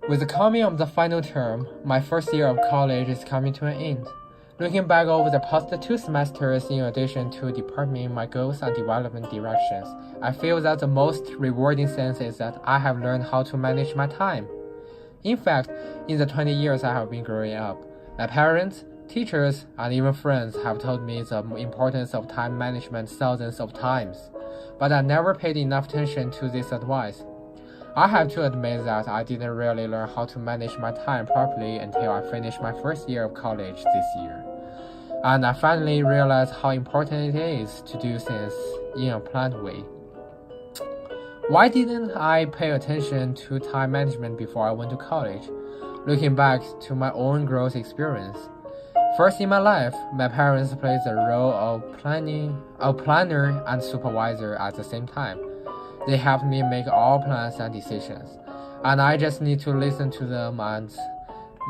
With the coming of the final term, my first year of college is coming to an end. Looking back over the past 2 semesters in addition to determining my goals and development directions, I feel that the most rewarding sense is that I have learned how to manage my time. In fact, in the 20 years I have been growing up, my parents, teachers, and even friends have told me the importance of time management thousands of times, but I never paid enough attention to this advice. I have to admit that I didn't really learn how to manage my time properly until I finished my first year of college this year. And I finally realized how important it is to do things in a planned way. Why didn't I pay attention to time management before I went to college? Looking back to my own growth experience, first in my life, my parents played the role of planner and supervisor at the same time. They helped me make all plans and decisions, and I just need to listen to them and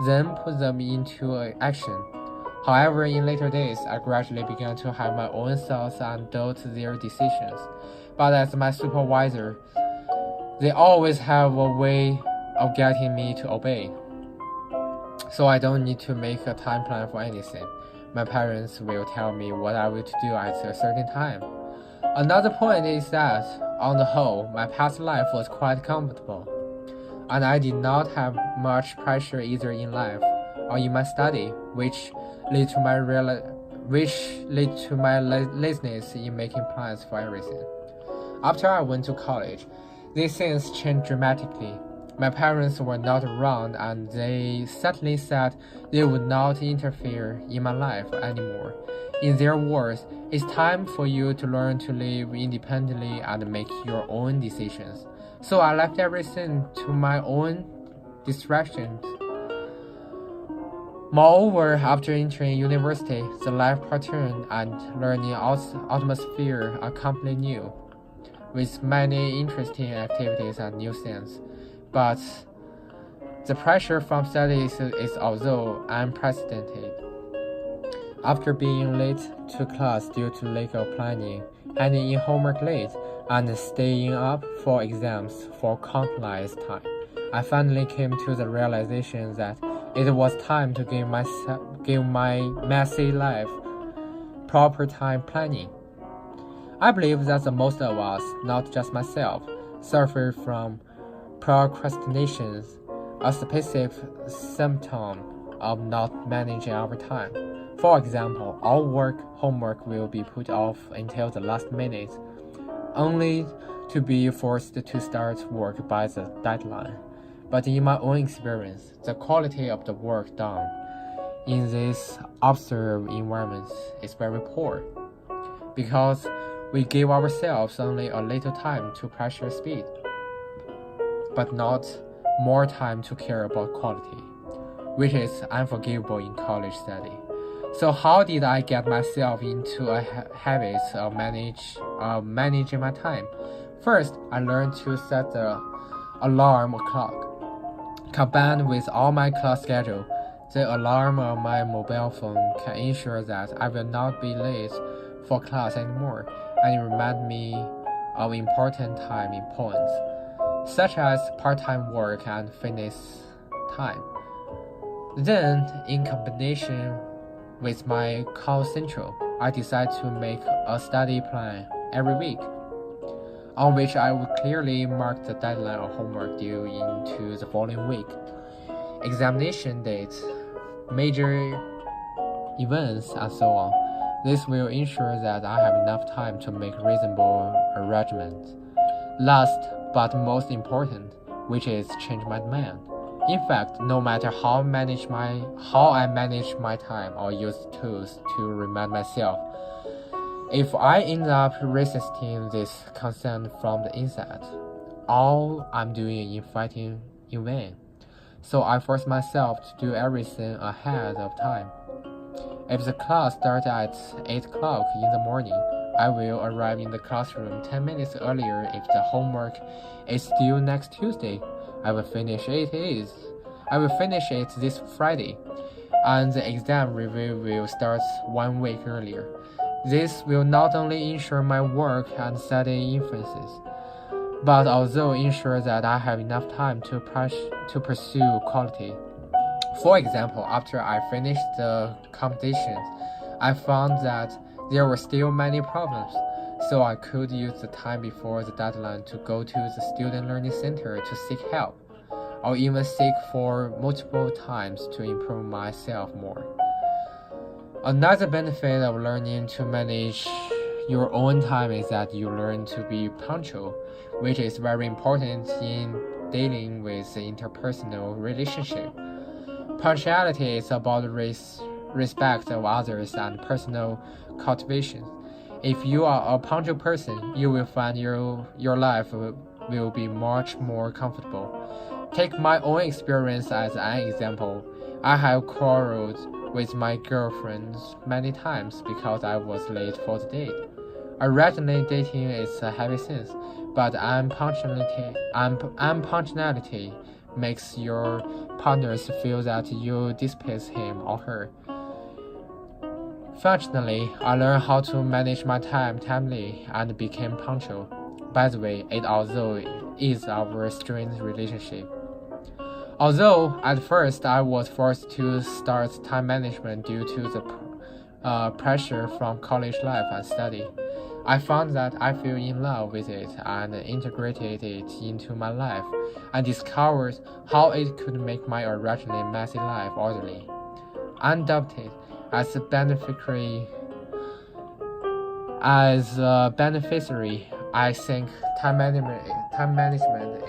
then put them into action. However, in later days, I gradually began to have my own thoughts and doubt their decisions. But as my supervisor, they always have a way of getting me to obey. So I don't need to make a time plan for anything. My parents will tell me what I will do at a certain time. Another point is that, on the whole, my past life was quite comfortable, and I did not have much pressure either in life or in my study, which led to my laziness in making plans for everything. After I went to college, these things changed dramatically. My parents were not around, and they suddenly said they would not interfere in my life anymore. In their words, it's time for you to learn to live independently and make your own decisions. So I left everything to my own distractions. Moreover, after entering university, the life pattern and learning atmosphere are completely new, with many interesting activities and new things. But the pressure from studies is also unprecedented. After being late to class due to lack of planning, handing in homework late, and staying up for exams for countless time, I finally came to the realization that it was time to give my messy life proper time planning. I believe that the most of us, not just myself, suffer from procrastination, a specific symptom of not managing our time. For example, our homework will be put off until the last minute, only to be forced to start work by the deadline. But in my own experience, the quality of the work done in this observed environment is very poor, because we give ourselves only a little time to pressure speed, but not more time to care about quality, which is unforgivable in college study. So how did I get myself into a habit of managing my time? First, I learned to set the alarm clock. Combined with all my class schedule, the alarm on my mobile phone can ensure that I will not be late for class anymore, and remind me of important time points, such as part-time work and fitness time. Then, in combination with my call central, I decided to make a study plan every week, on which I would clearly mark the deadline of homework due into the following week, examination dates, major events, and so on. This will ensure that I have enough time to make reasonable arrangements. Last but most important, which is change my demand. In fact, no matter how I manage my time or use tools to remind myself, if I end up resisting this consent from the inside, all I'm doing is fighting in vain. So I force myself to do everything ahead of time. If the class starts at 8 o'clock in the morning, I will arrive in the classroom 10 minutes earlier. If the homework is due next Tuesday, I will finish it this Friday, and the exam review will start 1 week earlier. This will not only ensure my work and study influences, but also ensure that I have enough time to pursue quality. For example, after I finished the competitions, I found that there were still many problems, so I could use the time before the deadline to go to the Student Learning Center to seek help, or even seek for multiple times to improve myself more. Another benefit of learning to manage your own time is that you learn to be punctual, which is very important in dealing with interpersonal relationship. Punctuality is about respect of others and personal cultivation. If you are a punctual person, you will find your life will be much more comfortable. Take my own experience as an example. I have quarreled with my girlfriend many times because I was late for the date. Originally, dating is a heavy sense, but unpunctuality makes your partners feel that you despise him or her. Fortunately, I learned how to manage my time timely and became punctual. By the way, it also is our strained relationship. Although at first I was forced to start time management due to the pressure from college life and study, I found that I fell in love with it and integrated it into my life and discovered how it could make my originally messy life orderly. Undoubted, as a beneficiary, I think time management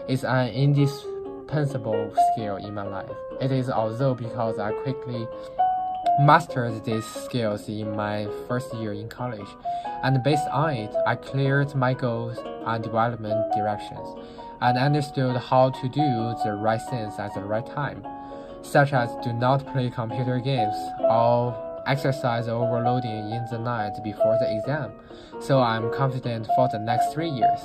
is an indispensable skill in my life. It is also because I quickly mastered these skills in my first year in college, and based on it, I cleared my goals and development directions, and understood how to do the right things at the right time, such as do not play computer games or exercise overloading in the night before the exam, so I'm confident for the next 3 years.